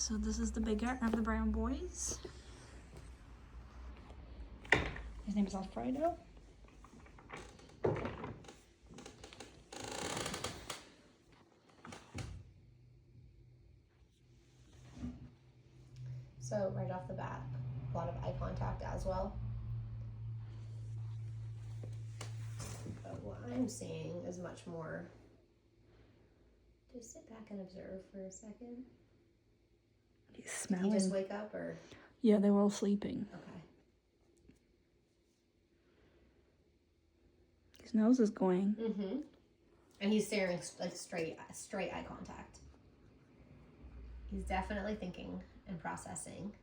So this is the bigger of the brown boys. His name is Alfredo. So right off the bat, a lot of eye contact as well. But what I'm seeing is much more, just sit back and observe for a second. He's smelling. Did he just wake up or? Yeah, they were all sleeping. Okay. His nose is going. Mm-hmm. And he's staring like straight eye contact. He's definitely thinking and processing.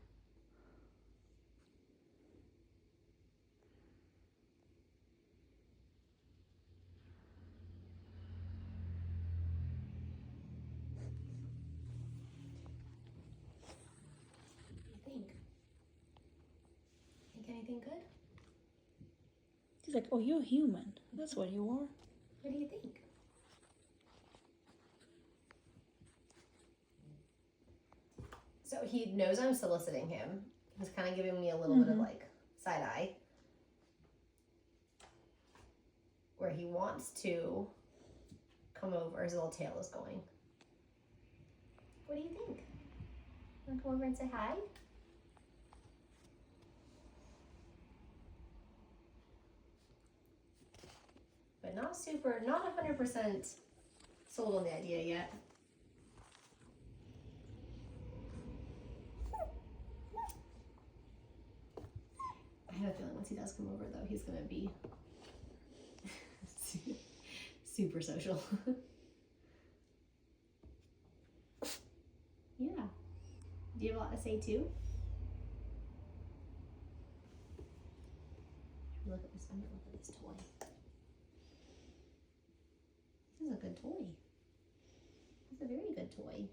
What do you think? Think anything good? He's like, oh, you're human. That's what you are. What do you think? So he knows I'm soliciting him. He's kind of giving me a little bit of like side eye. Where he wants to come over, his little tail is going. What do you think? Want to come over and say hi? But not 100% sold on the idea yet. I have a feeling once he does come over, though, he's gonna be super social. Yeah. Do you have a lot to say too? Look at this. I'm gonna look at this toy. This is a good toy. It's a very good toy.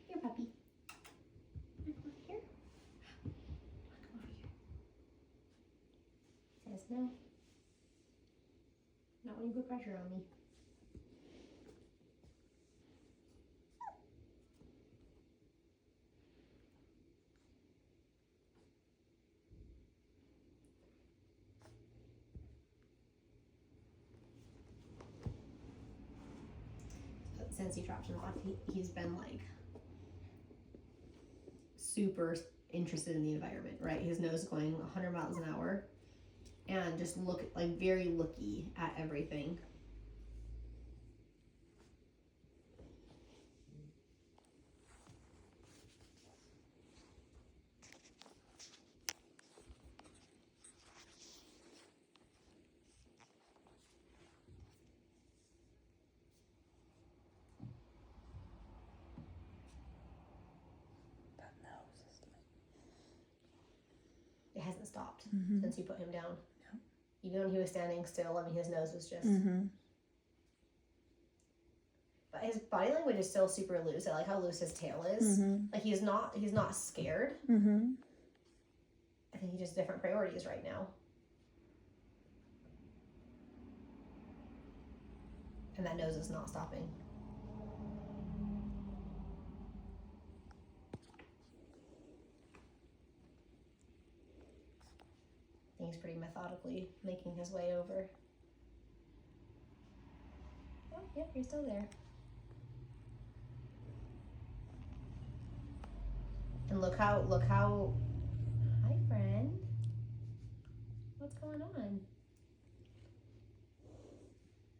Here, puppy. Come over here. Come over here. He says no. Not when you put pressure on me. Since he dropped him off, he's been like super interested in the environment, right? His nose is going 100 miles an hour and just very looky at everything. It hasn't stopped since you put him down. Yep. Even when he was standing still, I mean, his nose was just... But his body language is still super loose. I like how loose his tail is. Like, he's not scared. I think he just different priorities right now. And that nose is not stopping. I think he's pretty methodically making his way over. Oh, yep, you're still there. And look how, hi friend. What's going on?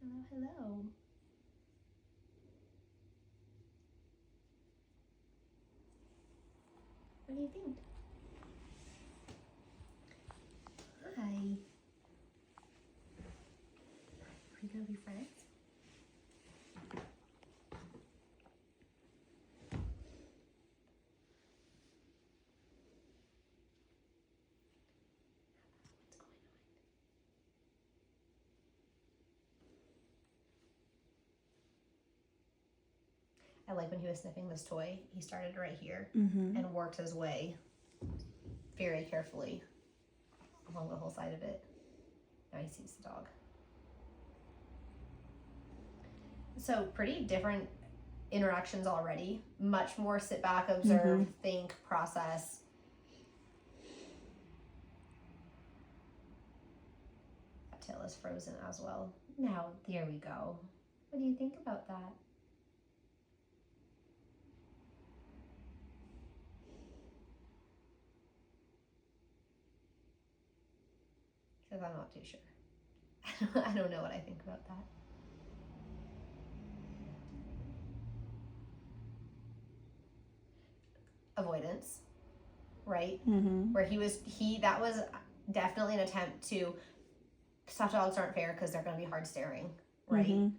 Hello, hello. What do you think? Hi. Are we gonna be friends? I like when he was sniffing this toy. He started right here Mm-hmm. and worked his way very carefully along the whole side of it. Now he sees the dog. So pretty different interactions already. Much more sit back, observe, think, process. That tail is frozen as well. Now, there we go. What do you think about that? Because I'm not too sure. I don't know what I think about that. Avoidance, right? Where that was definitely an attempt to, stuffed dogs aren't fair because they're going to be hard staring, right?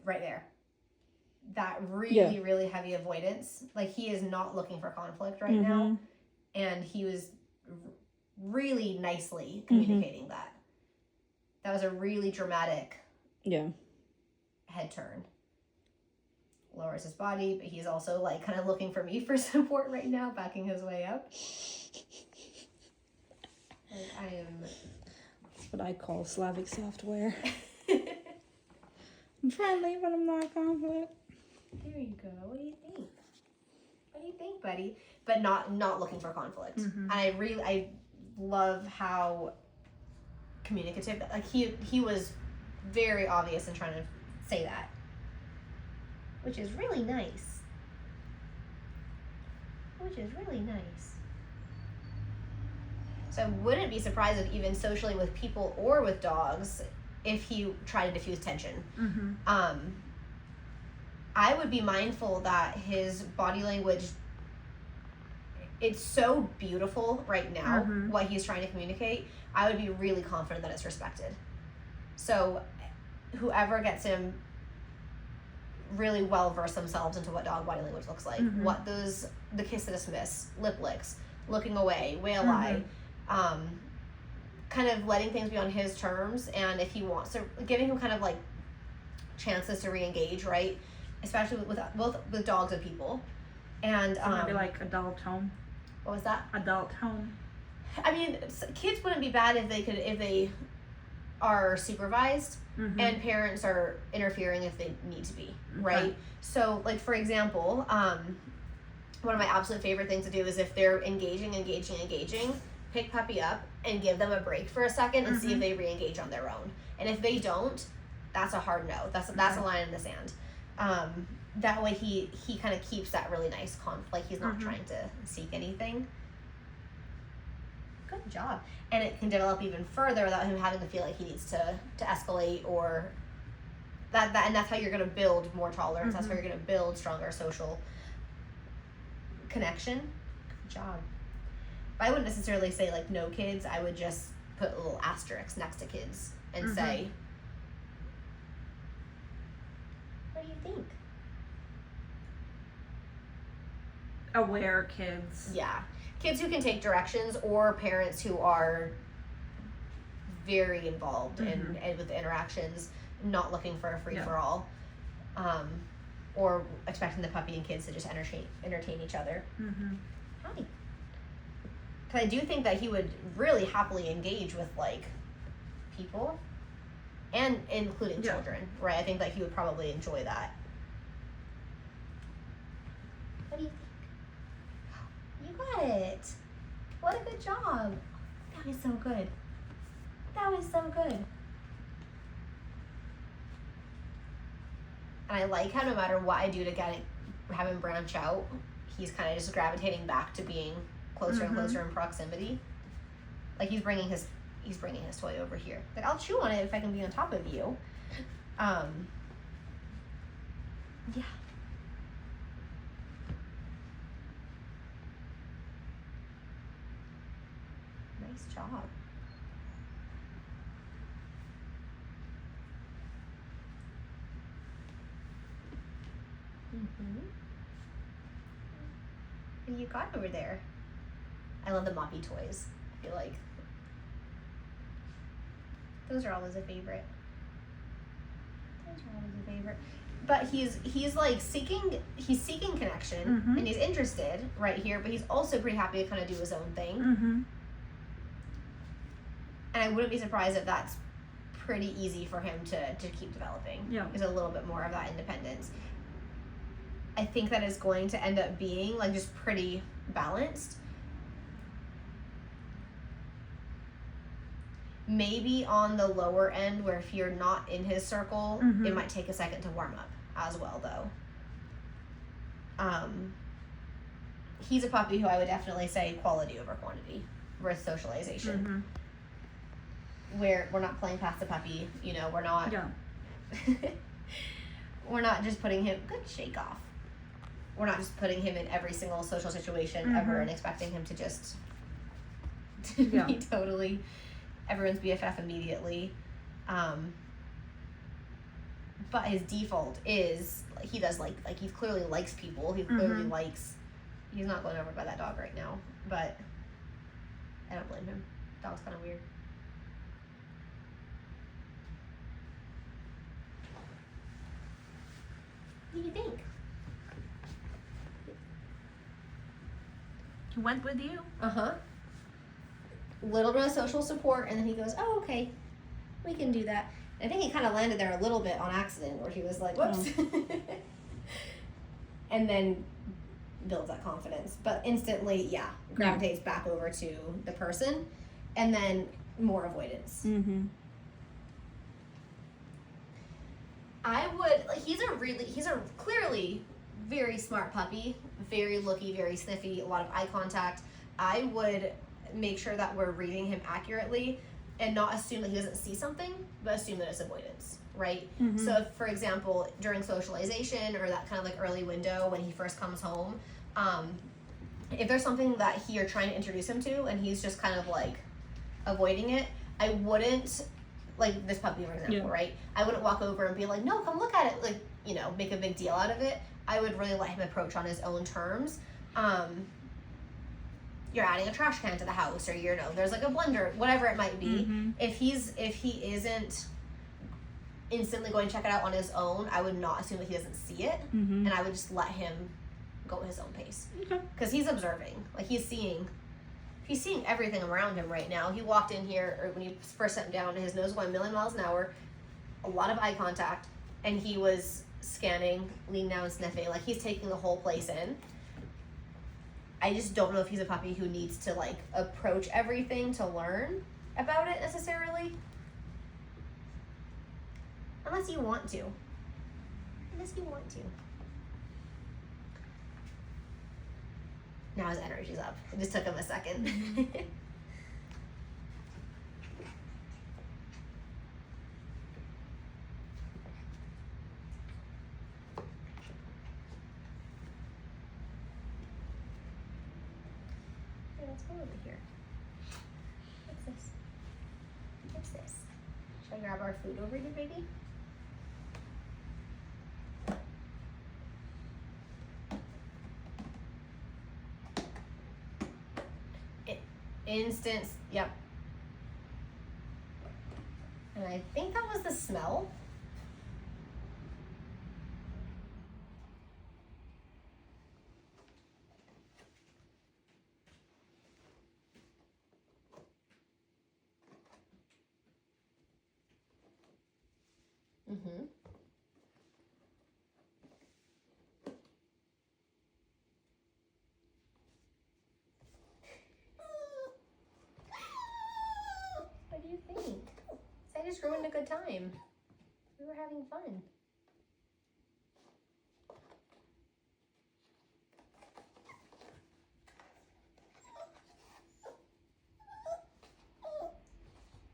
Right there. That really, really heavy avoidance. Like, he is not looking for conflict right now. And he was really nicely communicating that. That was a really dramatic head turn. Lowers his body, but he's also like kind of looking for me for support right now, backing his way up. Like, I am... That's what I call Slavic software. I'm friendly, but I'm not confident. There you go. What do you think? What do you think, buddy? But not looking for conflict. And I love how communicative, like he was very obvious in trying to say that, which is really nice. So I wouldn't be surprised if even socially with people or with dogs, if he tried to diffuse tension. I would be mindful that his body language, it's so beautiful right now, what he's trying to communicate. I would be really confident that it's respected. So whoever gets him really well versed themselves into what dog body language looks like, what the kiss to dismiss, lip licks, looking away, whale eye, kind of letting things be on his terms, and if he wants to, giving him kind of like chances to re-engage, right? Especially with both with dogs and people. And maybe like adult home. What was that? Adult home. I mean, kids wouldn't be bad if they are supervised, and parents are interfering if they need to be, right? So, like, for example, one of my absolute favorite things to do is if they're engaging, pick puppy up and give them a break for a second and see if they re-engage on their own. And if they don't, that's a hard no. That's a line in the sand. That way he kind of keeps that really nice like he's not trying to seek anything. Good job. And it can develop even further without him having to feel like he needs to escalate, or that and that's how you're going to build more tolerance. That's how you're going to build stronger social connection. Good job. But I wouldn't necessarily say like no kids. I would just put a little asterisk next to kids and say, what do you think? Aware kids. Yeah. Kids who can take directions, or parents who are very involved and with the interactions, not looking for a free-for-all, or expecting the puppy and kids to just entertain each other. Hi. Because I do think that he would really happily engage with, like, people, and including children, right? I think that he would probably enjoy that. What do you think? You got it. What a good job. That was so good. And I like how no matter what I do to have him branch out, he's kind of just gravitating back to being closer and closer in proximity. Like he's bringing his toy over here. Like, I'll chew on it if I can be on top of you. Yeah. Nice job. What do you got over there? I love the moppy toys. I feel like those are always a favorite. but he's like seeking connection, and he's interested right here, but he's also pretty happy to kind of do his own thing. And I wouldn't be surprised if that's pretty easy for him to keep developing. Yeah. Is a little bit more of that independence. I think that is going to end up being like just pretty balanced. Maybe on the lower end, where if you're not in his circle, it might take a second to warm up as well, though. He's a puppy who I would definitely say quality over quantity with socialization. Where we're not playing past the puppy, you know, we're not we're not just putting him we're not just putting him in every single social situation ever and expecting him to just be totally everyone's BFF immediately. But his default is he does like he clearly likes people. He clearly likes. He's not going over by that dog right now, but I don't blame him. Dog's kind of weird. What do you think? He went with you? Little bit of social support, and then he goes, "Oh, okay, we can do that." I think he kind of landed there a little bit on accident, where he was like, "Whoops," and then builds that confidence, but instantly, gravitates back over to the person, and then more avoidance. I would like. He's a clearly very smart puppy, very looky, very sniffy, a lot of eye contact. I would make sure that we're reading him accurately and not assume that he doesn't see something, but assume that it's avoidance, right? So if, for example, during socialization or that kind of like early window when he first comes home, if there's something that you're trying to introduce him to and he's just kind of like avoiding it, I wouldn't, like this puppy, for example, right? I wouldn't walk over and be like, "No, come look at it," like, you know, make a big deal out of it. I would really let him approach on his own terms. You're adding a trash can to the house, or you know, there's like a blender, whatever it might be. If he isn't instantly going to check it out on his own, I would not assume that he doesn't see it, and I would just let him go at his own pace. Because he's observing, like he's seeing everything around him right now. He walked in here, or when he first sat down, his nose went a million miles an hour, a lot of eye contact, and he was scanning, leaning down, sniffing, like he's taking the whole place in. I just don't know if he's a puppy who needs to like approach everything to learn about it necessarily. Unless you want to. Now his energy's up. It just took him a second. Let's go over here. What's this? Should I grab our food over here, baby? Instance, yep. And I think that was the smell. What do you think? I just ruined a good time. We were having fun.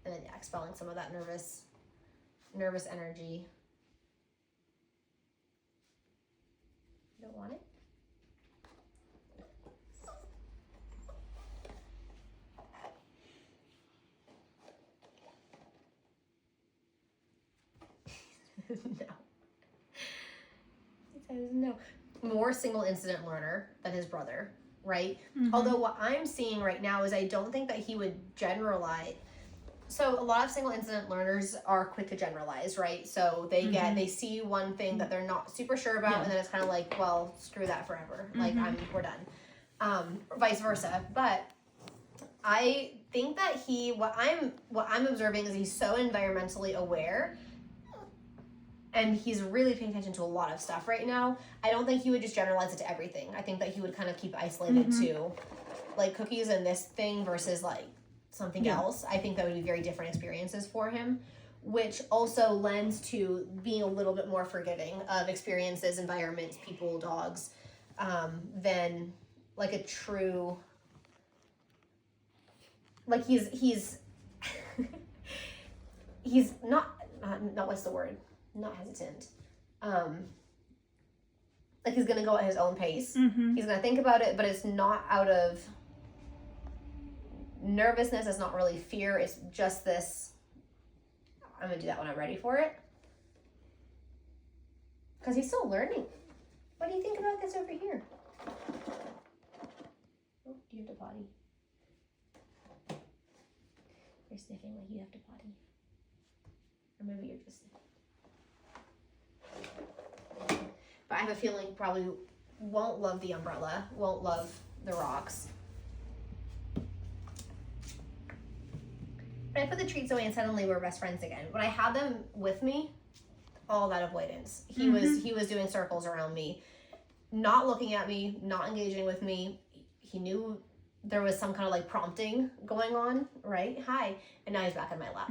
And then expelling some of that nervous energy. You don't want it? No. He says no. More single incident learner than his brother, right? Although what I'm seeing right now is I don't think that he would generalize. So a lot of single incident learners are quick to generalize, right? So they see one thing that they're not super sure about, and then it's kind of like, well, screw that forever. Like we're done. Vice versa. But I think that what I'm observing is he's so environmentally aware, and he's really paying attention to a lot of stuff right now. I don't think he would just generalize it to everything. I think that he would kind of keep isolated to like cookies and this thing versus like something else. I think that would be very different experiences for him, which also lends to being a little bit more forgiving of experiences, environments, people, dogs, than like a true, like he's he's not what's the word? Not hesitant. Like he's gonna go at his own pace. He's gonna think about it, but it's not out of nervousness. It's not really fear. It's just this, I'm gonna do that when I'm ready for it. Because he's still learning. What do you think about this over here? Oh, do you have to potty? You're sniffing like you have to potty. Or maybe you're just sniffing. But I have a feeling probably won't love the umbrella, won't love the rocks. But I put the treats away and suddenly we're best friends again. When I had them with me, all that avoidance. He was doing circles around me, not looking at me, not engaging with me. He knew there was some kind of like prompting going on, right? Hi. And now he's back in my lap.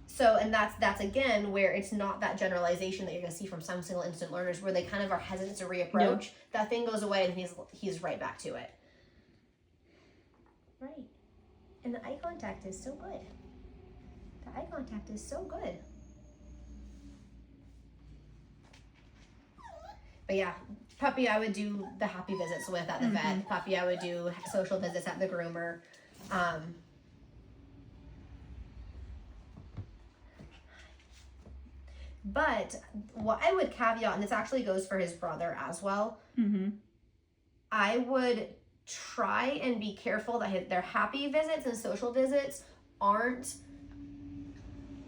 So, and that's again where it's not that generalization that you're gonna see from some single instant learners where they kind of are hesitant to reapproach. That thing goes away and he's right back to it. Right. And the eye contact is so good. The eye contact is so good. But yeah, puppy I would do the happy visits with at the vet. Puppy I would do social visits at the groomer. But what I would caveat, and this actually goes for his brother as well, I would try and be careful that their happy visits and social visits aren't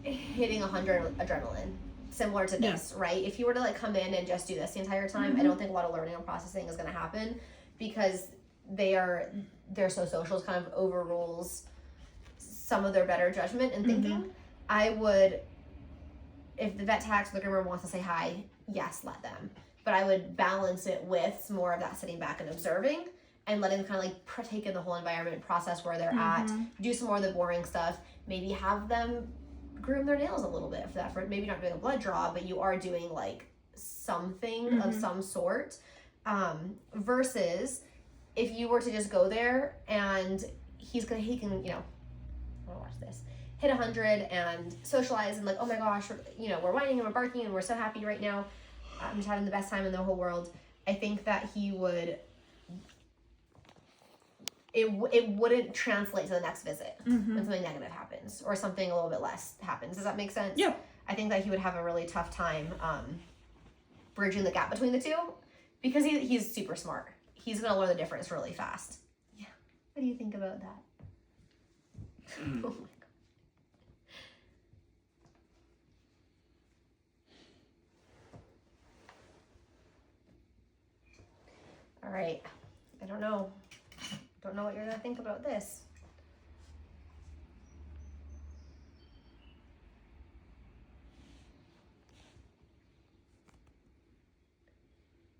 hitting 100 adrenaline, similar to this, right? If you were to like come in and just do this the entire time, I don't think a lot of learning and processing is going to happen because they're so social, it kind of overrules some of their better judgment and thinking. I would, if the vet techs or the groomer wants to say hi, yes, let them. But I would balance it with more of that sitting back and observing and letting them kind of like take in the whole environment, process where they're at, do some more of the boring stuff, maybe have them groom their nails a little bit for maybe not doing a blood draw, but you are doing like something of some sort, versus if you were to just go there and he can, you know, I want to watch this, hit 100 and socialize and like, oh my gosh, we're whining and we're barking and we're so happy right now. I'm just having the best time in the whole world. I think that he would, it wouldn't translate to the next visit when something negative happens or something a little bit less happens. Does that make sense? Yeah. I think that he would have a really tough time bridging the gap between the two because he's super smart. He's going to learn the difference really fast. Yeah. What do you think about that? Oh my God. All right. I don't know. Don't know what you're going to think about this.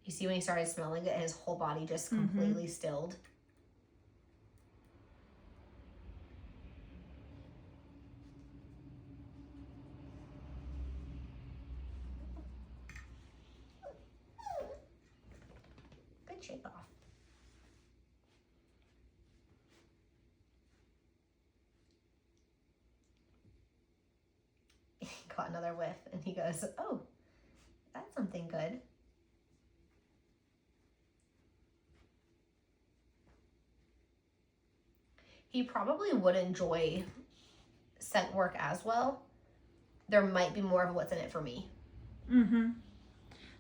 You see when he started smelling it, his whole body just completely stilled. Good shake off. He got another whiff and he goes, oh, that's something good. He probably would enjoy scent work as well. There might be more of what's in it for me.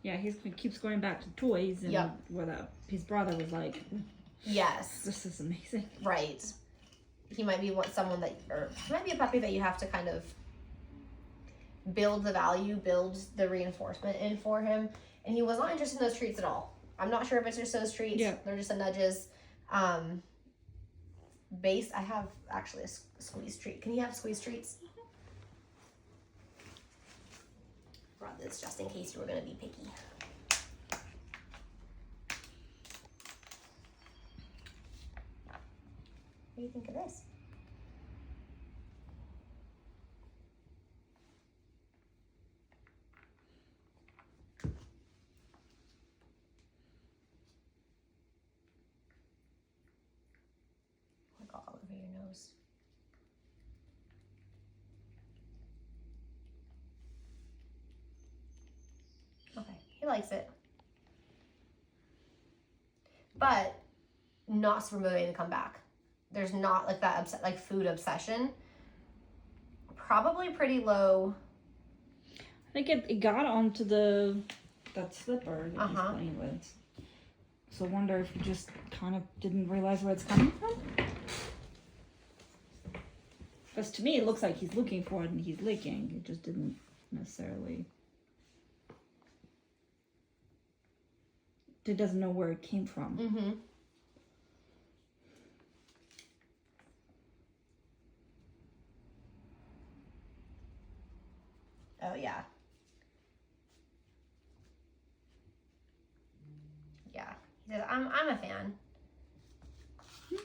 Yeah, he keeps going back to toys and where his brother was like, yes, this is amazing. Right. he might be someone that, or he might be a puppy that you have to kind of build the value, build the reinforcement in for him. And he was not interested in those treats at all. I'm not sure if it's just those treats. Yeah. They're just the nudges. Base, I have actually a squeeze treat. Can you have squeeze treats? Brought this just in case you were going to be picky. What do you think of this? Like all over your nose. Okay, he likes it. But not super motivated to come back. There's not like that like food obsession. Probably pretty low. I think it got onto that slipper that he's playing with. So I wonder if he just kind of didn't realize where it's coming from. Because to me it looks like he's looking for it and he's licking. It just didn't necessarily. He doesn't know where it came from. Mm-hmm. Oh yeah. Yeah. He says, I'm a fan. I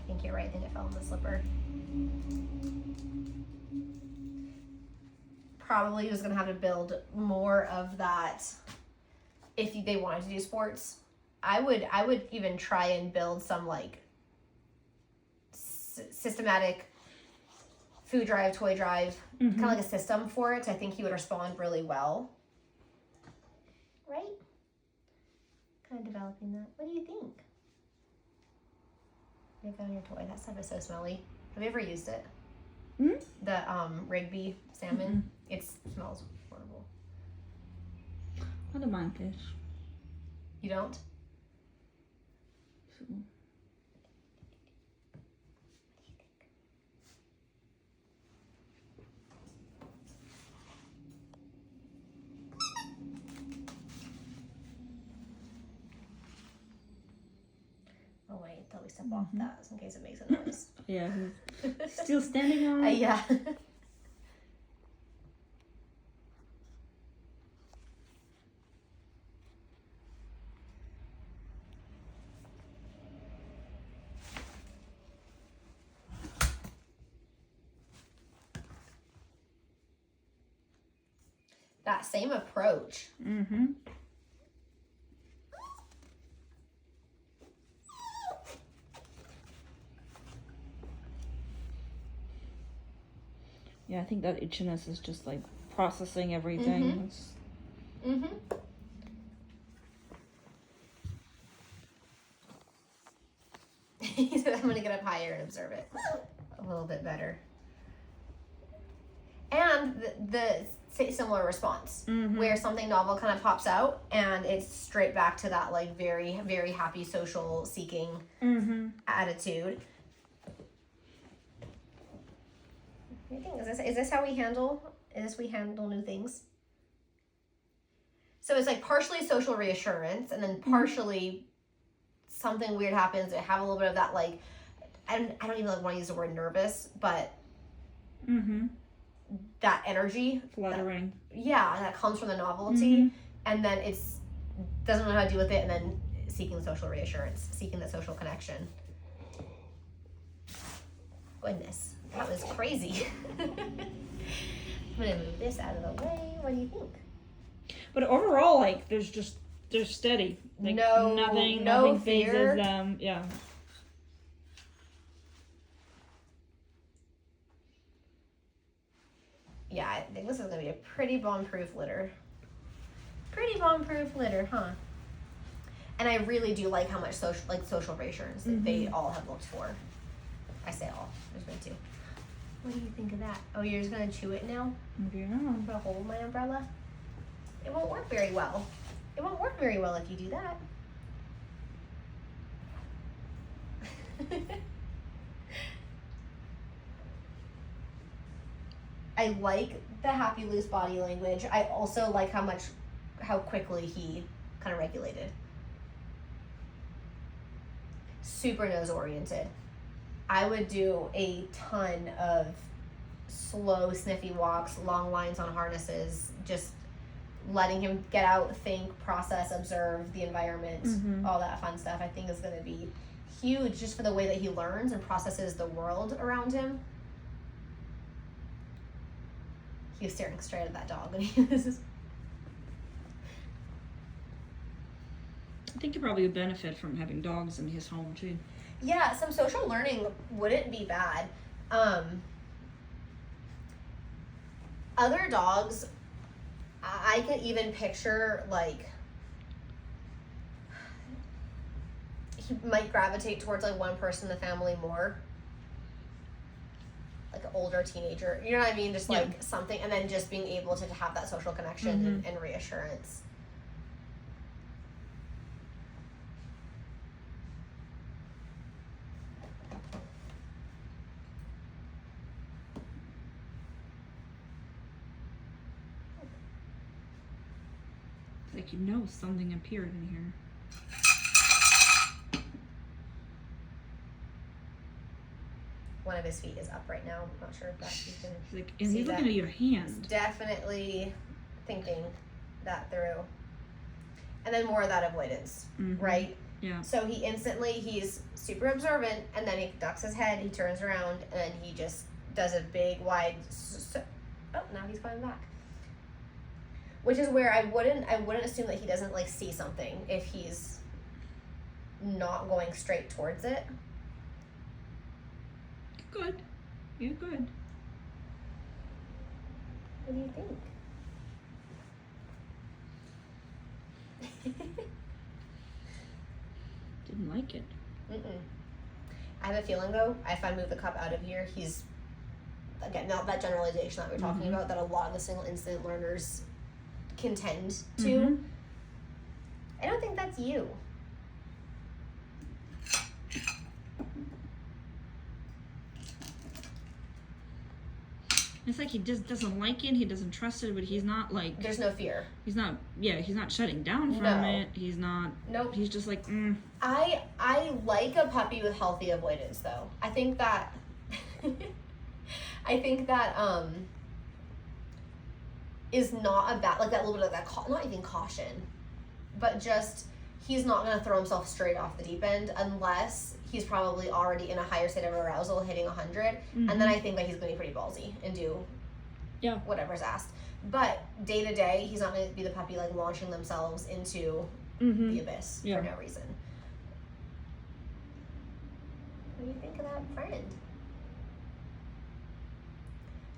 think you're right. I think it fell in the slipper. Probably was gonna have to build more of that if they wanted to do sports. I would even try and build some like systematic food drive, toy drive, kind of like a system for it. So I think he would respond really well. Right? Kind of developing that. What do you think? You found your toy. That stuff is so smelly. Have you ever used it? Mm-hmm. The Rigby salmon. It smells horrible. I don't mind fish. You don't? So. Oh wait, until we step off that, just in case it makes a noise. Yeah, he's still standing on it. Yeah. That same approach. Mm-hmm. Yeah, I think that itchiness is just like processing everything. He said, I'm going to get up higher and observe it a little bit better. And the similar response, where something novel kind of pops out and it's straight back to that like very, very happy social seeking attitude. Is this how we handle? Is this we handle new things? So it's like partially social reassurance, and then partially something weird happens. I have a little bit of that like, I don't even want to use the word nervous, but that energy, Fluttering. That comes from the novelty, and then it's doesn't know how to deal with it, and then seeking social reassurance, seeking that social connection. Goodness. That was crazy. I'm gonna move this out of the way. What do you think? But overall, like, they're steady. Like, nothing phases them. Yeah. Yeah, I think this is gonna be a pretty bomb-proof litter. Pretty bomb-proof litter, huh? And I really do like how much social reassurance that they all have looked for. I say all. There's been two. What do you think of that? Oh, you're just gonna chew it now? Yeah. I'm gonna hold my umbrella. It won't work very well. It won't work very well if you do that. I like the happy loose body language. I also like how quickly he kind of regulated. Super nose oriented. I would do a ton of slow sniffy walks, long lines on harnesses, just letting him get out, think, process, observe the environment, all that fun stuff. I think is going to be huge just for the way that he learns and processes the world around him. He was staring straight at that dog and he was... I think you probably would benefit from having dogs in his home too. Yeah, some social learning wouldn't be bad. Other dogs, I can even picture, like, he might gravitate towards, like, one person in the family more. Like an older teenager. You know what I mean? Just, like, something. And then just being able to have that social connection and reassurance. Like, you know, something appeared in here. One of his feet is up right now. I'm not sure if that you can like, and he's looking at your hand. He's definitely thinking that through. And then more of that avoidance, right? Yeah. So he's super observant, and then he ducks his head, he turns around, and then he just does a big, wide, oh, now he's coming back. Which is where I wouldn't assume that he doesn't, like, see something if he's not going straight towards it. Good. You're good. What do you think? Didn't like it. I have a feeling, though, if I move the cup out of here, he's, again, not that generalization that we're talking about, that a lot of the single incident learners can tend to. I don't think that's you. It's like he just doesn't like it, he doesn't trust it, but he's not like... There's no fear. He's not shutting down from it. He's not... Nope. He's just like, I like a puppy with healthy avoidance, though. I think that... is not a bad... Like, that little bit of that... Not even caution. But just... He's not going to throw himself straight off the deep end unless... He's probably already in a higher state of arousal, hitting 100, and then I think that he's going to be pretty ballsy and do whatever's asked. But day to day, he's not going to be the puppy, like, launching themselves into the abyss for no reason. What do you think of that friend?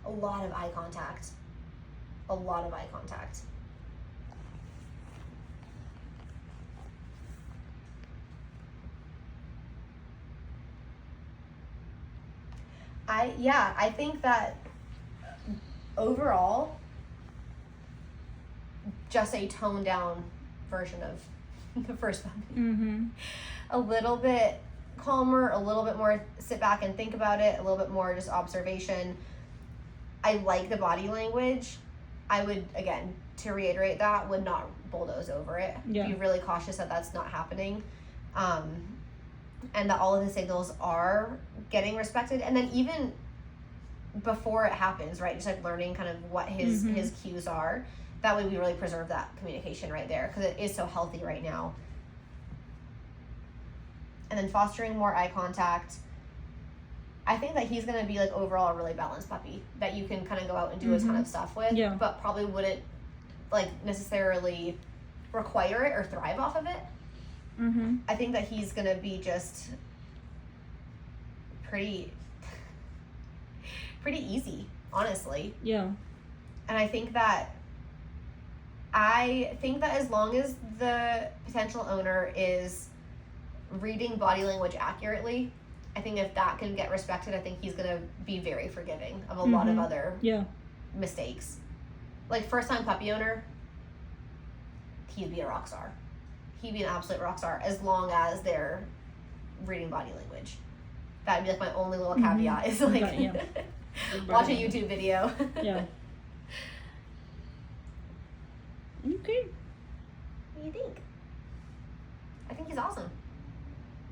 A lot of eye contact. A lot of eye contact. I think that overall, just a toned down version of the first puppy. A little bit calmer, a little bit more sit back and think about it, a little bit more just observation. I like the body language. I would, again, to reiterate that, would not bulldoze over it. Be really cautious that that's not happening. And that all of the signals are getting respected. And then even before it happens, right, just like learning kind of what his cues are. That way we really preserve that communication right there, because it is so healthy right now. And then fostering more eye contact. I think that he's going to be, like, overall a really balanced puppy that you can kind of go out and do a ton of stuff with, but probably wouldn't, like, necessarily require it or thrive off of it. I think that he's going to be just pretty easy, honestly. Yeah. And I think that as long as the potential owner is reading body language accurately, I think if that can get respected, I think he's going to be very forgiving of a lot of other mistakes. Like, first-time puppy owner, he'd be a rock star. He'd be an absolute rock star as long as they're reading body language. That would be like my only little caveat is like watch a YouTube video. Yeah. Okay. What do you think? I think he's awesome.